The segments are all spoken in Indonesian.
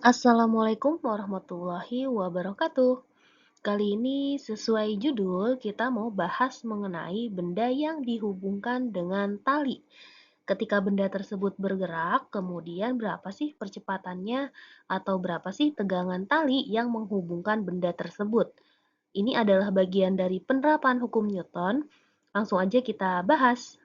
Assalamualaikum warahmatullahi wabarakatuh. Kali ini sesuai judul kita mau bahas mengenai benda yang dihubungkan dengan tali. Ketika benda tersebut bergerak, kemudian berapa sih percepatannya atau berapa sih tegangan tali yang menghubungkan benda tersebut? Ini adalah bagian dari penerapan hukum Newton. Langsung aja kita bahas.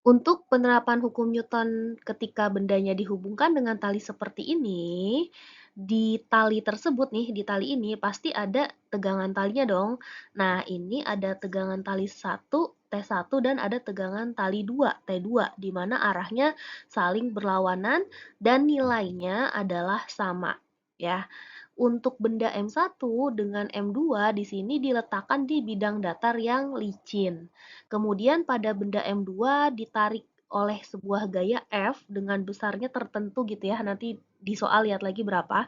Untuk penerapan hukum Newton ketika bendanya dihubungkan dengan tali seperti ini, di tali tersebut nih, di tali ini pasti ada tegangan talinya dong. Nah, ini ada tegangan tali 1, T1 dan ada tegangan tali 2, T2, di mana arahnya saling berlawanan dan nilainya adalah sama, ya. Untuk benda M1 dengan M2 di sini diletakkan di bidang datar yang licin. Kemudian pada benda M2 ditarik oleh sebuah gaya F dengan besarnya tertentu gitu ya. Nanti di soal lihat lagi berapa.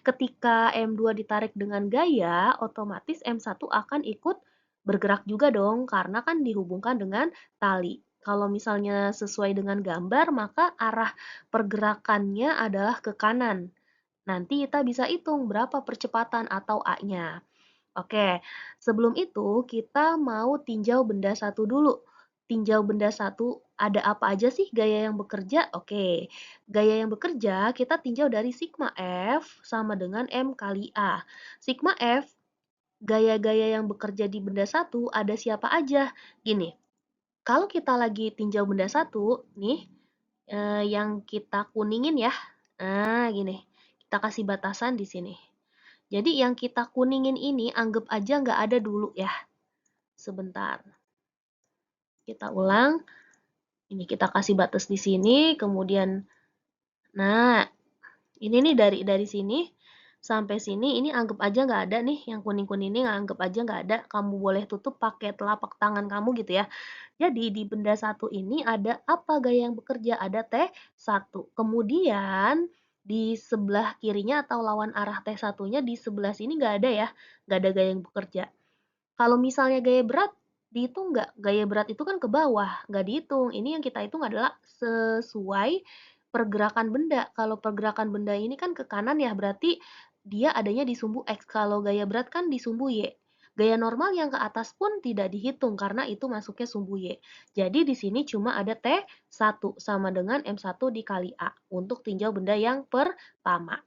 Ketika M2 ditarik dengan gaya, otomatis M1 akan ikut bergerak juga dong karena kan dihubungkan dengan tali. Kalau misalnya sesuai dengan gambar, maka arah pergerakannya adalah ke kanan. Nanti kita bisa hitung berapa percepatan atau A-nya. Oke, sebelum itu kita mau tinjau benda satu dulu. Tinjau benda satu, ada apa aja sih gaya yang bekerja? Oke, gaya yang bekerja kita tinjau dari sigma F sama dengan M kali A. Sigma F, gaya-gaya yang bekerja di benda satu ada siapa aja? Gini, kalau kita lagi tinjau benda satu, nih, yang kita kuningin ya. Nah, gini, kita kasih batasan di sini. Jadi yang kita kuningin ini anggap aja nggak ada dulu ya. Sebentar. Kita ulang. Ini kita kasih batas di sini, kemudian nah, ini nih dari sini sampai sini ini anggap aja nggak ada nih, yang kuning-kuning ini anggap aja nggak ada. Kamu boleh tutup pakai telapak tangan kamu gitu ya. Jadi di benda satu ini ada apa gaya yang bekerja? Ada T1. Kemudian di sebelah kirinya atau lawan arah T1-nya di sebelah sini nggak ada ya, nggak ada gaya yang bekerja. Kalau misalnya gaya berat, dihitung nggak? Gaya berat itu kan ke bawah, nggak dihitung. Ini yang kita hitung adalah sesuai pergerakan benda. Kalau pergerakan benda ini kan ke kanan ya, berarti dia adanya di sumbu X. Kalau gaya berat kan di sumbu Y. Gaya normal yang ke atas pun tidak dihitung karena itu masuknya sumbu Y. Jadi di sini cuma ada T1 sama dengan M1 dikali A untuk tinjau benda yang pertama.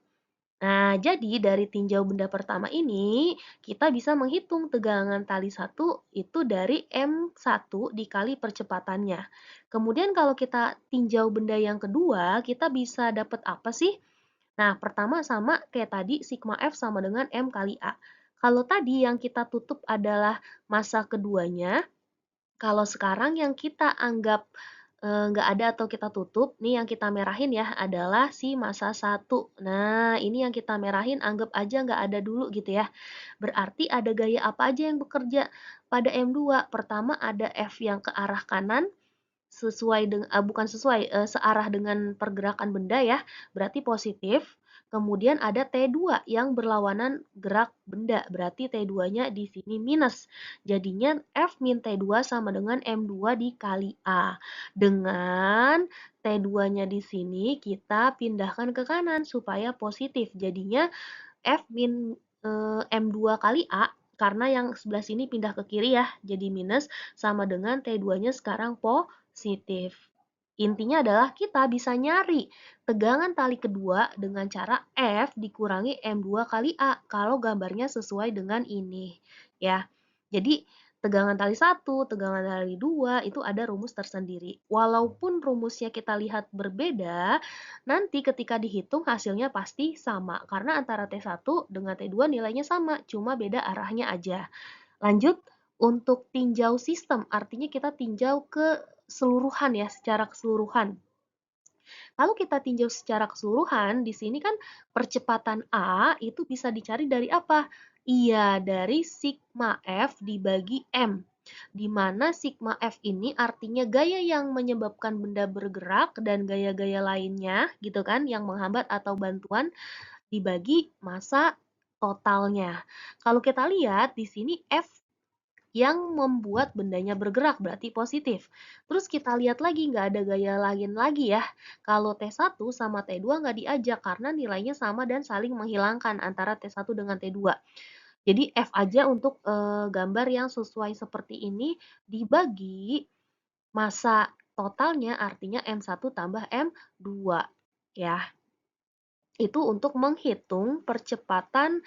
Nah, jadi dari tinjau benda pertama ini, kita bisa menghitung tegangan tali 1 itu dari M1 dikali percepatannya. Kemudian kalau kita tinjau benda yang kedua, kita bisa dapat apa sih? Nah, pertama sama kayak tadi, sigma F sama dengan M kali A. Kalau tadi yang kita tutup adalah massa keduanya, kalau sekarang yang kita anggap nggak ada atau kita tutup, nih yang kita merahin ya adalah si massa 1. Nah, ini yang kita merahin anggap aja nggak ada dulu gitu ya. Berarti ada gaya apa aja yang bekerja pada M2? Pertama ada F yang ke arah kanan, sesuai dengan bukan sesuai, searah dengan pergerakan benda ya, berarti positif. Kemudian ada T2 yang berlawanan gerak benda, berarti T2-nya di sini minus. Jadinya F min T2 sama dengan M2 dikali A. Dengan T2-nya di sini kita pindahkan ke kanan supaya positif. Jadinya F min M2 kali A karena yang sebelah sini pindah ke kiri ya, jadi minus sama dengan T2-nya sekarang positif. Intinya adalah kita bisa nyari tegangan tali kedua dengan cara F dikurangi M2 kali A kalau gambarnya sesuai dengan ini ya. Jadi tegangan tali 1, tegangan tali 2 itu ada rumus tersendiri. Walaupun rumusnya kita lihat berbeda, nanti ketika dihitung hasilnya pasti sama karena antara T1 dengan T2 nilainya sama, cuma beda arahnya aja. Lanjut untuk tinjau sistem, artinya kita tinjau keseluruhan ya, secara keseluruhan. Kalau kita tinjau secara keseluruhan, di sini kan percepatan A itu bisa dicari dari apa? Iya, dari sigma F dibagi M. Di mana sigma F ini artinya gaya yang menyebabkan benda bergerak dan gaya-gaya lainnya gitu kan yang menghambat atau bantuan dibagi massa totalnya. Kalau kita lihat di sini F yang membuat bendanya bergerak, berarti positif. Terus kita lihat lagi, nggak ada gaya lain lagi ya. Kalau T1 sama T2 nggak diajak karena nilainya sama dan saling menghilangkan antara T1 dengan T2. Jadi F aja untuk gambar yang sesuai seperti ini dibagi massa totalnya artinya M1 tambah M2 ya. Itu untuk menghitung percepatan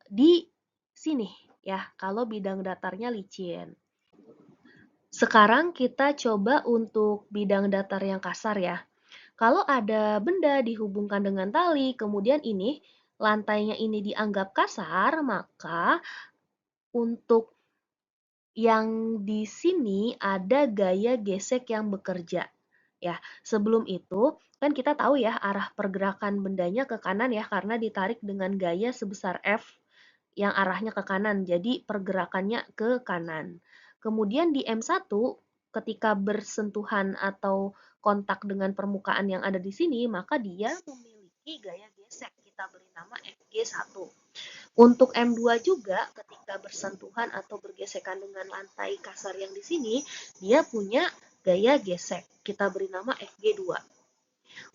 di sini ya, kalau bidang datarnya licin. Sekarang kita coba untuk bidang datar yang kasar ya. Kalau ada benda dihubungkan dengan tali, kemudian ini lantainya ini dianggap kasar, maka untuk yang di sini ada gaya gesek yang bekerja. Ya, sebelum itu kan kita tahu ya arah pergerakan bendanya ke kanan ya karena ditarik dengan gaya sebesar F yang arahnya ke kanan. Jadi pergerakannya ke kanan. Kemudian di M1 ketika bersentuhan atau kontak dengan permukaan yang ada di sini, maka dia memiliki gaya gesek. Kita beri nama Fg1. Untuk M2 juga ketika bersentuhan atau bergesekan dengan lantai kasar yang di sini, dia punya gaya gesek. Kita beri nama Fg2.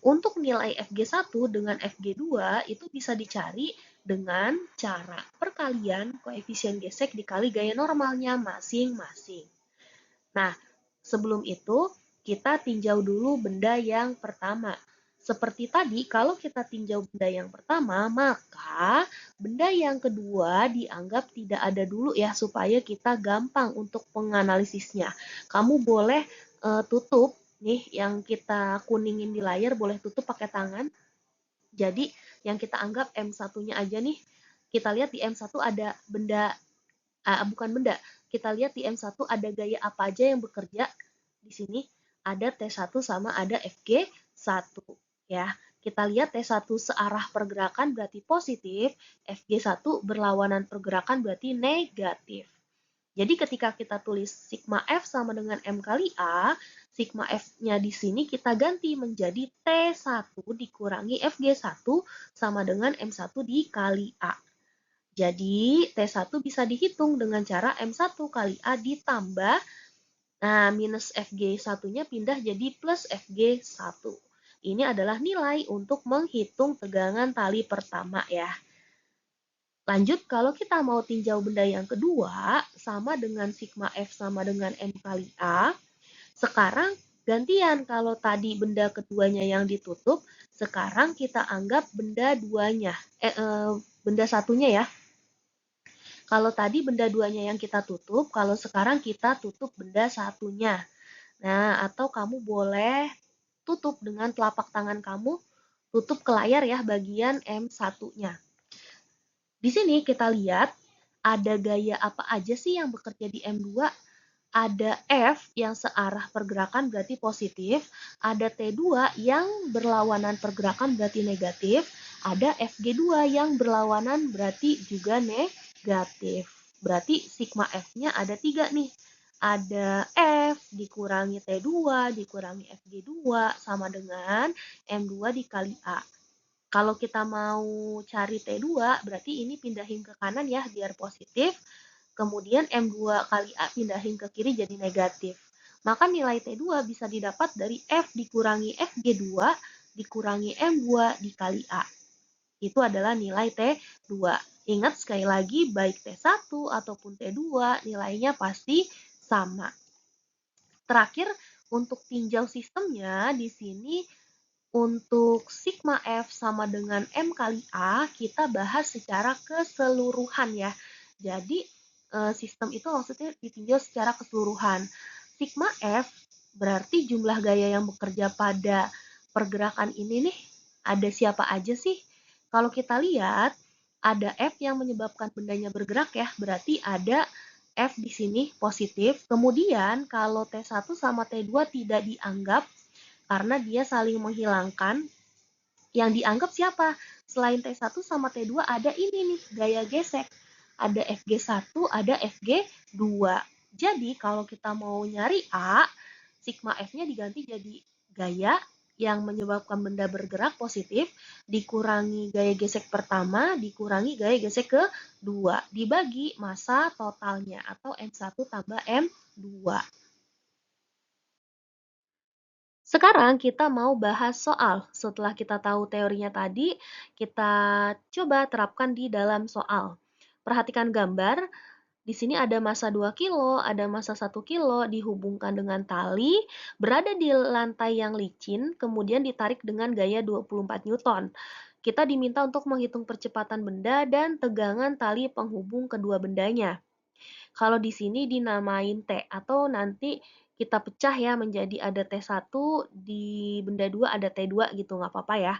Untuk nilai Fg1 dengan Fg2 itu bisa dicari dengan cara perkalian koefisien gesek dikali gaya normalnya masing-masing. Nah, sebelum itu kita tinjau dulu benda yang pertama. Seperti tadi, kalau kita tinjau benda yang pertama, maka benda yang kedua dianggap tidak ada dulu ya, supaya kita gampang untuk menganalisisnya. Kamu boleh tutup nih, yang kita kuningin di layar, boleh tutup pakai tangan. Jadi, yang kita anggap M1-nya aja nih, kita lihat di M1 ada benda, bukan benda, kita lihat di M1 ada gaya apa aja yang bekerja. Di sini ada T1 sama ada Fg1 ya. Kita lihat T1 searah pergerakan berarti positif, Fg1 berlawanan pergerakan berarti negatif. Jadi ketika kita tulis sigma F sama dengan M kali A, sigma F-nya di sini kita ganti menjadi T1 dikurangi Fg1 sama dengan M1 dikali A. Jadi T1 bisa dihitung dengan cara M1 kali A ditambah, nah minus Fg1-nya pindah jadi plus Fg1. Ini adalah nilai untuk menghitung tegangan tali pertama ya. Lanjut, kalau kita mau tinjau benda yang kedua, sama dengan sigma F sama dengan M kali A, sekarang gantian kalau tadi benda keduanya yang ditutup, sekarang kita anggap benda duanya, benda satunya ya. Kalau tadi benda duanya yang kita tutup, kalau sekarang kita tutup benda satunya. Nah, atau kamu boleh tutup dengan telapak tangan kamu, tutup ke layar ya bagian M1-nya. Di sini kita lihat ada gaya apa aja sih yang bekerja di M2. Ada F yang searah pergerakan berarti positif, ada T2 yang berlawanan pergerakan berarti negatif, ada Fg2 yang berlawanan berarti juga negatif. Berarti sigma F-nya ada 3 nih. Ada F dikurangi T2 dikurangi Fg2 sama dengan M2 dikali A. Kalau kita mau cari T2, berarti ini pindahin ke kanan ya, biar positif. Kemudian M2 kali A pindahin ke kiri jadi negatif. Maka nilai T2 bisa didapat dari F dikurangi Fg2 dikurangi M2 dikali A. Itu adalah nilai T2. Ingat sekali lagi, baik T1 ataupun T2, nilainya pasti sama. Terakhir, untuk tinjau sistemnya, di sini untuk sigma F sama dengan M kali A, kita bahas secara keseluruhan ya. Jadi, sistem itu maksudnya ditinjau secara keseluruhan. Sigma F berarti jumlah gaya yang bekerja pada pergerakan ini nih, ada siapa aja sih? Kalau kita lihat, ada F yang menyebabkan bendanya bergerak ya, berarti ada F di sini positif. Kemudian, kalau T1 sama T2 tidak dianggap, karena dia saling menghilangkan, yang dianggap siapa? Selain T1 sama T2 ada ini nih, gaya gesek. Ada Fg1, ada Fg2. Jadi kalau kita mau nyari A, sigma F-nya diganti jadi gaya, yang menyebabkan benda bergerak positif dikurangi gaya gesek pertama dikurangi gaya gesek kedua dibagi massa totalnya atau M1 tambah M2. Sekarang kita mau bahas soal. Setelah kita tahu teorinya tadi, kita coba terapkan di dalam soal. Perhatikan gambar. Di sini ada massa 2 kilo, ada massa 1 kilo dihubungkan dengan tali, berada di lantai yang licin, kemudian ditarik dengan gaya 24 Newton. Kita diminta untuk menghitung percepatan benda dan tegangan tali penghubung kedua bendanya. Kalau di sini dinamain T atau nanti kita pecah ya menjadi ada T1, di benda 2 ada T2 gitu, nggak apa-apa ya.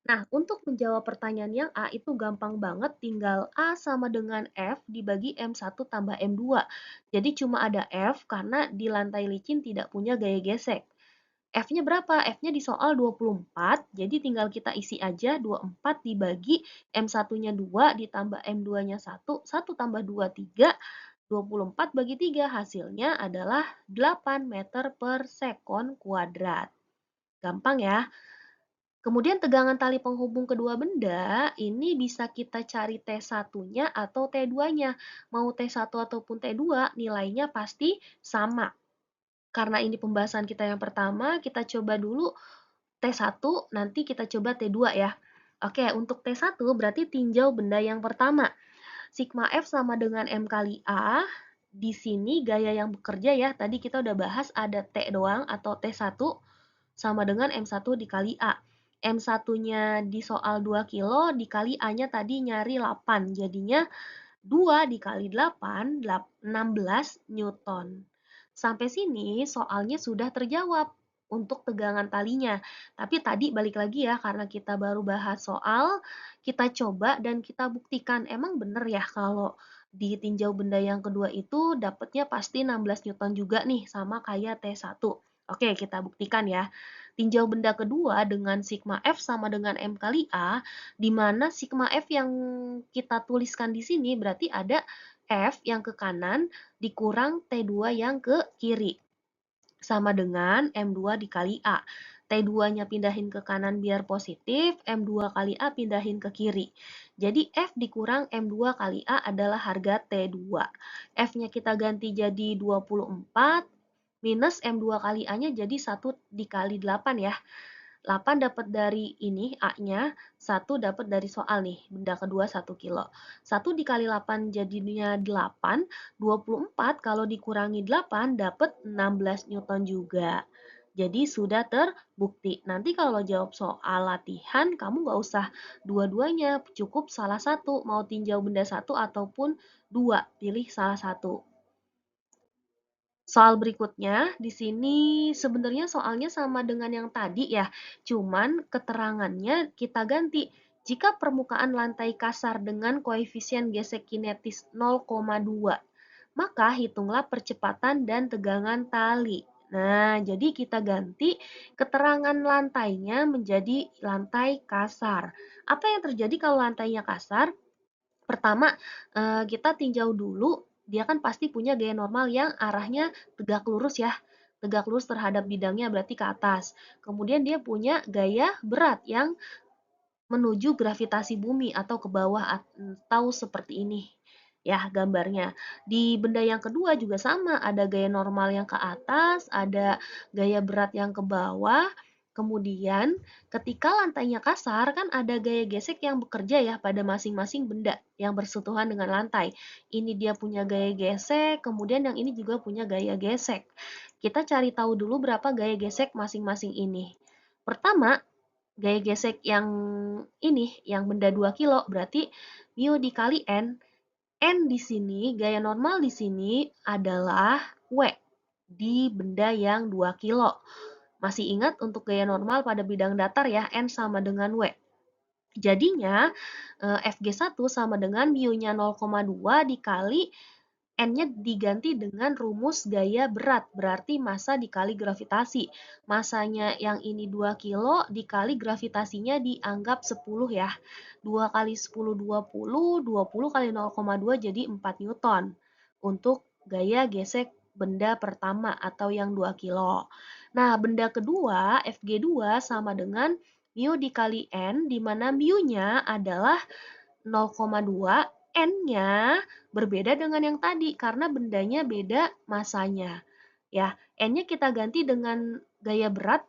Nah, untuk menjawab pertanyaan yang A itu gampang banget, tinggal A sama dengan F dibagi M1 tambah M2. Jadi cuma ada F karena di lantai licin tidak punya gaya gesek. F-nya berapa? F-nya di soal 24, jadi tinggal kita isi aja 24 dibagi M1-nya 2 ditambah M2-nya 1, 1 tambah 2, 3, 24 bagi 3 hasilnya adalah 8 meter per sekon kuadrat. Gampang ya? Kemudian tegangan tali penghubung kedua benda, ini bisa kita cari T1-nya atau T2-nya. Mau T1 ataupun T2, nilainya pasti sama. Karena ini pembahasan kita yang pertama, kita coba dulu T1, nanti kita coba T2 ya. Oke, untuk T1 berarti tinjau benda yang pertama. Sigma F sama dengan M kali A. Di sini gaya yang bekerja ya, tadi kita udah bahas ada T doang atau T1 sama dengan M1 dikali A. M1-nya di soal 2 kilo, dikali A-nya tadi nyari 8. Jadinya 2 dikali 8, 16 Newton. Sampai sini soalnya sudah terjawab untuk tegangan talinya. Tapi tadi balik lagi ya, karena kita baru bahas soal, kita coba dan kita buktikan. Emang bener ya kalau ditinjau benda yang kedua itu dapatnya pasti 16 Newton juga nih, sama kayak T1. Oke, kita buktikan ya. Tinjau benda kedua dengan sigma F sama dengan M kali A, di mana sigma F yang kita tuliskan di sini berarti ada F yang ke kanan dikurang T2 yang ke kiri. Sama dengan M2 dikali A. T2-nya pindahin ke kanan biar positif, M2 kali A pindahin ke kiri. Jadi F dikurang M2 kali A adalah harga T2. F-nya kita ganti jadi 24, minus M2 kali A-nya jadi 1 dikali 8 ya. 8 dapat dari ini A-nya, 1 dapat dari soal nih, benda kedua 1 kilo. 1 dikali 8 jadinya 8, 24 kalau dikurangi 8 dapat 16 Newton juga. Jadi sudah terbukti. Nanti kalau jawab soal latihan, kamu nggak usah dua-duanya, cukup salah satu, mau tinjau benda satu ataupun dua, pilih salah satu. Soal berikutnya, di sini sebenarnya soalnya sama dengan yang tadi ya, cuman keterangannya kita ganti. Jika permukaan lantai kasar dengan koefisien gesek kinetis 0,2, maka hitunglah percepatan dan tegangan tali. Nah, jadi kita ganti keterangan lantainya menjadi lantai kasar. Apa yang terjadi kalau lantainya kasar? Pertama, kita tinjau dulu, dia kan pasti punya gaya normal yang arahnya tegak lurus ya. Tegak lurus terhadap bidangnya berarti ke atas. Kemudian dia punya gaya berat yang menuju gravitasi bumi atau ke bawah atau seperti ini ya gambarnya. Di benda yang kedua juga sama, ada gaya normal yang ke atas, ada gaya berat yang ke bawah. Kemudian ketika lantainya kasar kan ada gaya gesek yang bekerja ya pada masing-masing benda yang bersentuhan dengan lantai. Ini dia punya gaya gesek, kemudian yang ini juga punya gaya gesek. Kita cari tahu dulu berapa gaya gesek masing-masing ini. Pertama, gaya gesek yang ini, yang benda 2 kilo, berarti mu dikali N. N di sini, gaya normal di sini adalah W di benda yang 2 kilo. Masih ingat untuk gaya normal pada bidang datar ya, N sama dengan W. Jadinya Fg1 sama dengan mu-nya 0,2 dikali N-nya diganti dengan rumus gaya berat, berarti massa dikali gravitasi. Massanya yang ini 2 kilo dikali gravitasinya dianggap 10 ya. 2 kali 10, 20, 20 kali 0,2 jadi 4 Newton. Untuk gaya gesek benda pertama atau yang 2 kilo. Nah, benda kedua, Fg2 sama dengan mu dikali N, di mana mu-nya adalah 0,2, N-nya berbeda dengan yang tadi karena bendanya beda masanya. Ya, N-nya kita ganti dengan gaya berat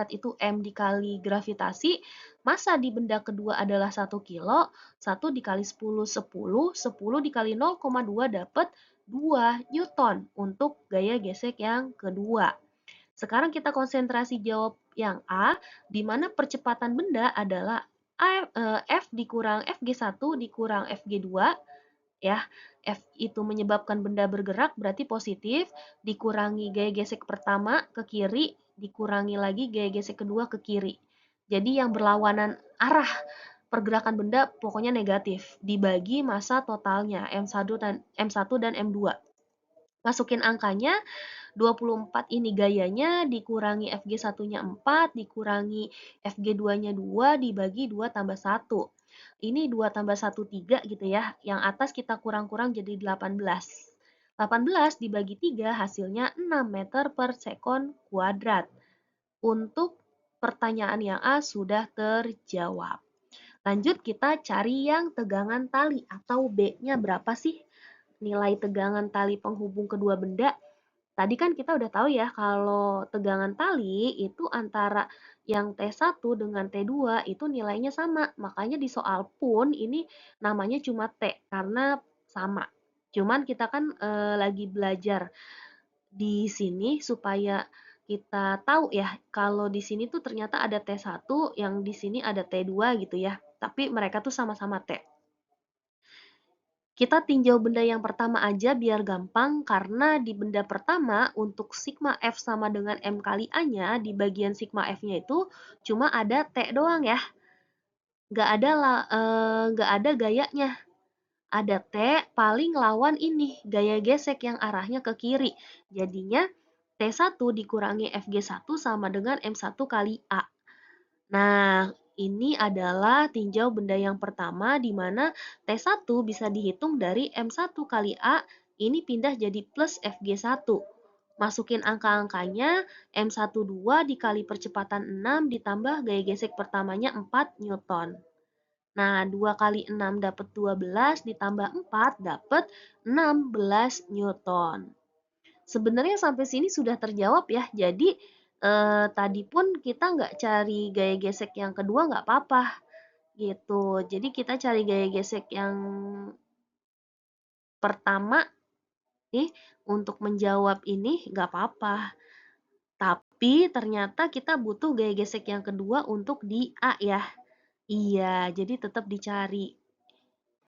itu M dikali gravitasi, massa di benda kedua adalah 1 kilo, 1 dikali 10, 10, 10 dikali 0,2 dapat 2 Newton untuk gaya gesek yang kedua. Sekarang kita konsentrasi jawab yang A, di mana percepatan benda adalah F dikurang Fg1 dikurang Fg2, ya. F itu menyebabkan benda bergerak, berarti positif, dikurangi gaya gesek pertama ke kiri, dikurangi lagi gaya gesek kedua ke kiri. Jadi yang berlawanan arah pergerakan benda pokoknya negatif, dibagi massa totalnya M1 dan M2. Masukin angkanya, 24 ini gayanya, dikurangi Fg1-nya 4, dikurangi Fg2-nya 2, dibagi 2 tambah 1. Ini 2 tambah 1, 3 gitu ya. Yang atas kita kurang-kurang jadi 18. 18 dibagi 3 hasilnya 6 meter per sekon kuadrat. Untuk pertanyaan yang A sudah terjawab. Lanjut kita cari yang tegangan tali atau B-nya berapa sih? Nilai tegangan tali penghubung kedua benda. Tadi kan kita udah tahu ya kalau tegangan tali itu antara yang T1 dengan T2 itu nilainya sama. Makanya di soal pun ini namanya cuma T karena sama. Cuman kita kan lagi belajar di sini supaya kita tahu ya kalau di sini tuh ternyata ada T1, yang di sini ada T2 gitu ya. Tapi mereka tuh sama-sama T. Kita tinjau benda yang pertama aja biar gampang, karena di benda pertama untuk sigma F sama dengan M kali A-nya, di bagian sigma F-nya itu cuma ada T doang ya. Nggak ada gayanya. Ada T paling lawan ini, gaya gesek yang arahnya ke kiri. Jadinya T1 dikurangi Fg1 sama dengan M1 kali A. Nah, ini adalah tinjau benda yang pertama di mana T1 bisa dihitung dari M1 kali A, ini pindah jadi plus Fg1. Masukin angka-angkanya, M12 dikali percepatan 6 ditambah gaya gesek pertamanya 4 Newton. Nah, 2 kali 6 dapat 12, ditambah 4 dapat 16 Newton. Sebenarnya sampai sini sudah terjawab ya. Jadi tadi pun kita nggak cari gaya gesek yang kedua nggak apa-apa gitu. Jadi kita cari gaya gesek yang pertama nih untuk menjawab ini nggak apa-apa. Tapi ternyata kita butuh gaya gesek yang kedua untuk di A ya. Iya, jadi tetap dicari.